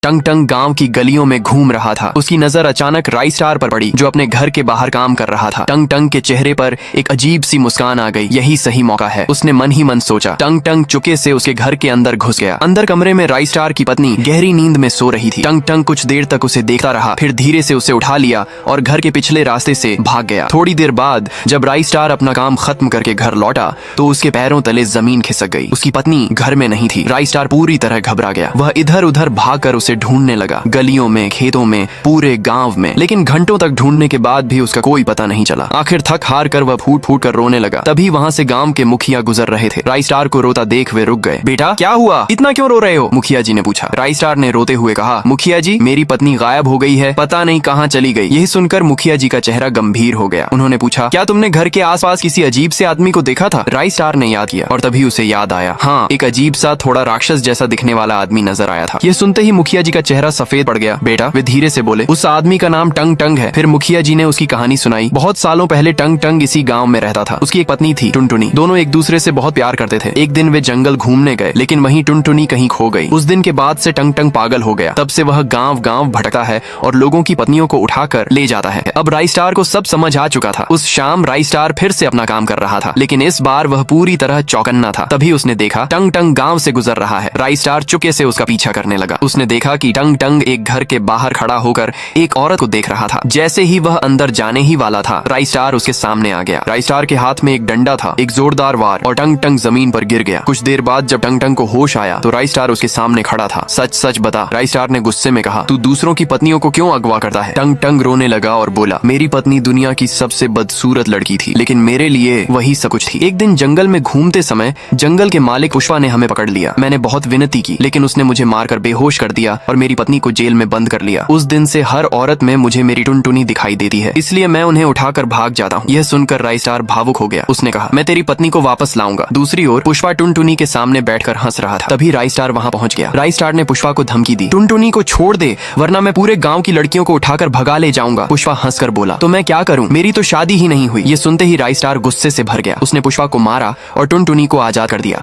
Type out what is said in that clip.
टंग टंग गांव की गलियों में घूम रहा था। उसकी नजर अचानक राई स्टार पर पड़ी जो अपने घर के बाहर काम कर रहा था। टंग टंग के चेहरे पर एक अजीब सी मुस्कान आ गई। यही सही मौका है, उसने मन ही मन सोचा। टंग टंग चुपके से उसके घर के अंदर घुस गया। अंदर कमरे में राई स्टार की पत्नी गहरी नींद में सो रही थी। टंग टंग कुछ देर तक उसे देखता रहा, फिर धीरे से उसे उठा लिया और घर के पिछले रास्ते से भाग गया। थोड़ी देर बाद जब राई स्टार अपना काम खत्म करके घर लौटा तो उसके पैरों तले जमीन खिसक गई। उसकी पत्नी घर में नहीं थी। राई स्टार पूरी तरह घबरा गया। वह इधर उधर भागकर उसे ढूंढने लगा, गलियों में, खेतों में, पूरे गांव में, लेकिन घंटों तक ढूंढने के बाद भी उसका कोई पता नहीं चला। आखिर थक हार कर वह फूट फूट कर रोने लगा। तभी वहां से गांव के मुखिया गुजर रहे थे। राई स्टार को रोता देख वे रुक गए। बेटा क्या हुआ, इतना क्यों रो रहे हो? मुखिया जी ने पूछा। राई स्टार ने रोते हुए कहा, मुखिया जी मेरी पत्नी गायब हो गई है, पता नहीं कहाँ चली गई। यही सुनकर मुखिया जी का चेहरा गंभीर हो गया। उन्होंने पूछा, क्या तुमने घर के आसपास किसी अजीब से आदमी को देखा था? राई स्टार ने याद किया और तभी उसे याद आया, हाँ, एक अजीब सा थोड़ा राक्षस जैसा दिखने वाला आदमी नजर आया था। यह सुनते ही मुखिया जी का चेहरा सफेद पड़ गया। बेटा, वे धीरे से बोले, उस आदमी का नाम टंग टंग है। फिर मुखिया जी ने उसकी कहानी सुनाई। बहुत सालों पहले टंग टंग इसी गांव में रहता था। उसकी एक पत्नी थी टुनटुनी। दोनों एक दूसरे से बहुत प्यार करते थे। एक दिन वे जंगल घूमने गए, लेकिन वहीं टुनटुनी कहीं खो गई। उस दिन के बाद से टंग टंग पागल हो गया। तब से वह गांव गांव भटकता है और लोगों की पत्नियों को उठाकर ले जाता है। अब राई स्टार को सब समझ आ चुका था। उस शाम राई स्टार फिर से अपना काम कर रहा था, लेकिन इस बार वह पूरी तरह चौकन्ना था। तभी उसने देखा टंग टंग गांव से गुजर रहा है। राई स्टार चुपके से उसका पीछा करने लगा। उसने देखा कि टंग टंग एक घर के बाहर खड़ा होकर एक औरत को देख रहा था। जैसे ही वह अंदर जाने ही वाला था, राई स्टार उसके सामने आ गया। राई स्टार के हाथ में एक डंडा था, एक जोरदार वार, और टंग टंग जमीन पर गिर गया। कुछ देर बाद जब टंग टंग को होश आया तो राई स्टार उसके सामने खड़ा था। सच सच बता, राई स्टार ने गुस्से में कहा, तू दूसरों की पत्नियों को क्यों अगवा करता है? टंग टंग रोने लगा और बोला, मेरी पत्नी दुनिया की सबसे बदसूरत लड़की थी, लेकिन मेरे लिए वही सब कुछ थी। एक दिन जंगल में घूमते समय जंगल के मालिक पुष्पा ने हमें पकड़ लिया। मैंने बहुत विनती की, लेकिन उसने मुझे मारकर बेहोश कर दिया और मेरी पत्नी को जेल में बंद कर लिया। उस दिन से हर औरत में मुझे मेरी टुनटुनी दिखाई देती है, इसलिए मैं उन्हें उठाकर भाग जाता हूँ। यह सुनकर राई स्टार भावुक हो गया। उसने कहा, मैं तेरी पत्नी को वापस लाऊंगा। दूसरी ओर पुष्पा टुनटुनी के सामने बैठकर हंस रहा था। तभी राई स्टार वहां पहुंच गया। राई स्टार ने पुष्पा को धमकी दी, टुनटुनी को छोड़ दे वरना मैं पूरे गांव की लड़कियों को उठाकर भगा ले जाऊंगा। पुष्पा हंसकर बोला, तो मैं क्या करूं, मेरी तो शादी ही नहीं हुई। ये सुनते ही राई स्टार गुस्से से भर गया। उसने पुष्पा को मारा और टुनटुनी को आजाद कर दिया।